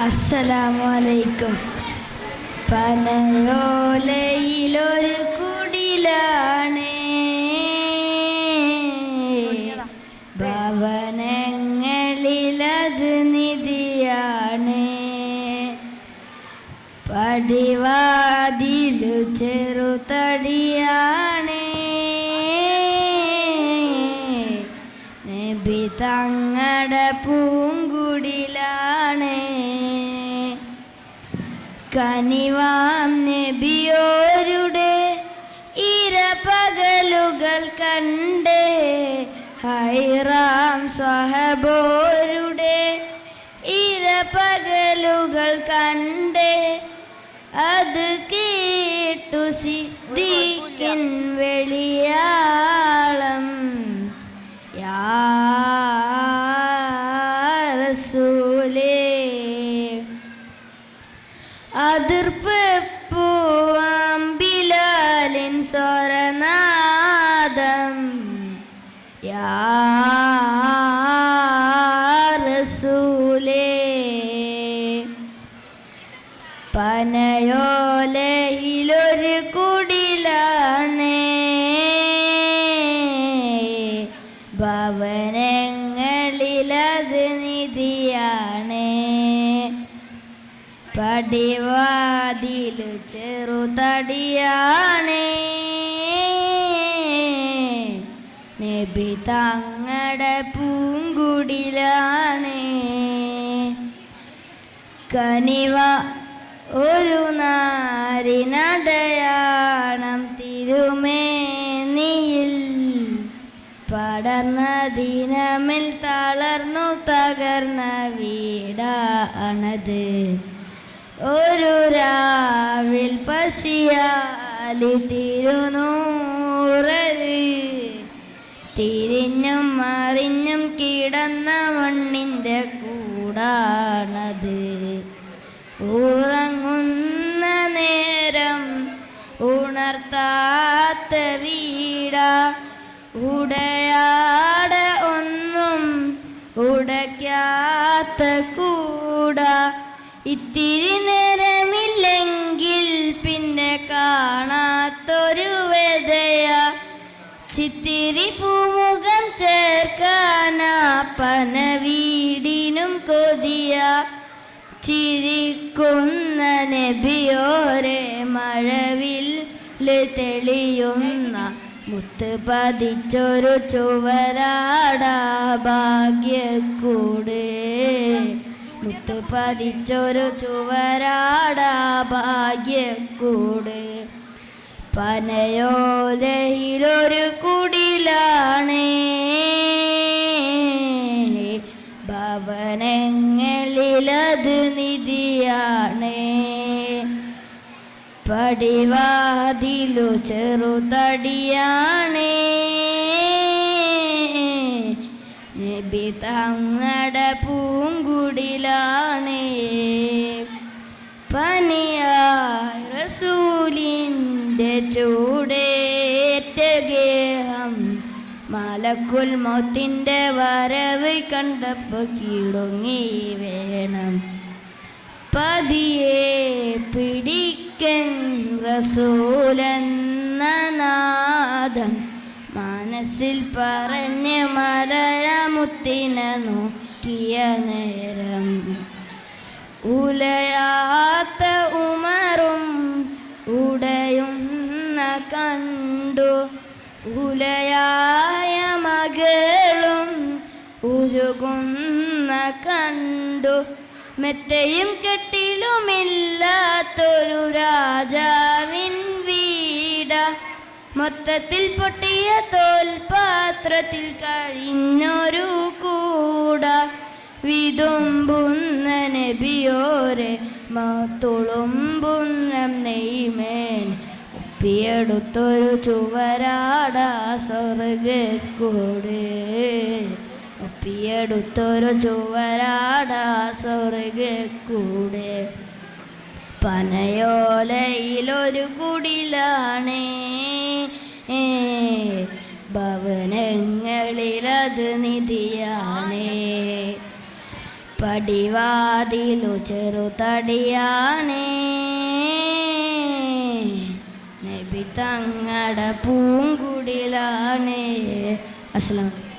അസ്സലാമു അലൈക്കും. പനയോലയിലൊരു കുടിലാണ്, ഭവനങ്ങളിലത് നിധിയാണ്. പടിവാതിലു ചെറുതടിയാണ്, നബി തങ്ങളുടെ പൂങ്കുടിലാണ്. കനിവാം നബിയോരുടെ ഇരപകലുകൾ കണ്ട്, ഹൈറാം സ്വഹബോരുടെ ഇരപകലുകൾ കണ്ട്, അത് കേട്ടു സിദ്ദീഖിൻ വെളിയാളം, യാ റസൂലേ. അതിർപ്പ് പൂവാം ബിലാലിൻ സ്വരനാദം, യാ റസൂലേ. പനയോലയിലൊരു കുടിലാണ്, ഭവനങ്ങളിലത് നിധിയാണ്. പടിവാതിലു ചെറുതടിയാണ്, നബി തങ്ങളുടെ പൂങ്കുടിലാണ്. കനിവ ഒരു നാരിനടയാളം തിരുമേനിയിൽ പടർന്ന ദിനമിൽ തളർന്നു തകർന്ന വീടാണത്. ഒരു രാവിൽ പശിയാലി തിരുനൂറത്, തിരിഞ്ഞും മറിഞ്ഞും കിടന്ന മണ്ണിൻ്റെ കൂടാണത്. ഉറങ്ങുന്ന നേരം ഉണർത്താത്ത വീട, ഉടയാട ഒന്നും ഉടയ്ക്കാത്ത കൂട. ഇത്തിരി നേരമില്ലെങ്കിൽ പിന്നെ കാണാത്തൊരു വെതയ, ചിത്തിരി പൂമുഖം ചേർക്കാനാ പന വീടിനും കൊതിയ. ചിരിക്കുന്ന നബിയോരെ മഴവിൽ തെളിയുന്ന മുത്ത് പതിച്ചൊരു ചുവരാടാ ഭാഗ്യക്കൂട്, മുത്ത് പതിച്ചൊരു ചുവരാടാ ഭാഗ്യക്കൂട്. പനയോലയിലൊരു കുടിലാണ്, ഭവനങ്ങളിലത് നിധിയാണ്. പടിവാതിലു ചെറുതടിയാണ്, നബി തങ്ങളുടെ പൂങ്കുടിലാണ്. പനിയായ റസൂലിൻ്റെ ചൂടേറ്റ ഗേഹം, മലക്കുൽ മൗത്തിൻ്റെ വരവ് കണ്ടപ്പോൾ കിടുങ്ങി വേണം. പതിയെ പിടിക്കൻ റസൂലെന്ന നാദം, മനസ്സിൽ പറഞ്ഞ് മലരമുത്തിനെ നോക്കിയ നേരം. ഉലയാത്ത ഉമറും ഉടയുന്ന കണ്ടു, ഉലയായ മകളും ഉരുകുന്ന കണ്ടു. മെത്തയും കെട്ടിലുമില്ലാത്തൊരു രാജാവിൻ വീട, മൊത്തത്തിൽ പൊട്ടിയ തോൽപാത്രത്തിൽ കഴിഞ്ഞൊരു കൂട. വിതുമ്പുന്ന നബിയോരെ തുളുമ്പുന്ന നെയ്മേൻ, ഒപ്പിയെടുത്തൊരു ചുവരാടാ സ്വർഗ്ഗക്കൂട്, ഒപ്പിയെടുത്തൊരു ചുവരാടാ സ്വർഗ്ഗക്കൂട്. പനയോലയിലൊരു കുടിലാണ്, ഭവനങ്ങളിലത് നിധിയാണ്. പടിവാതിലു ചെറുതടിയാണേ നബി തങ്ങടെ പൂങ്കുടിലാണേ. അസ്സലാമു അലൈക്കും.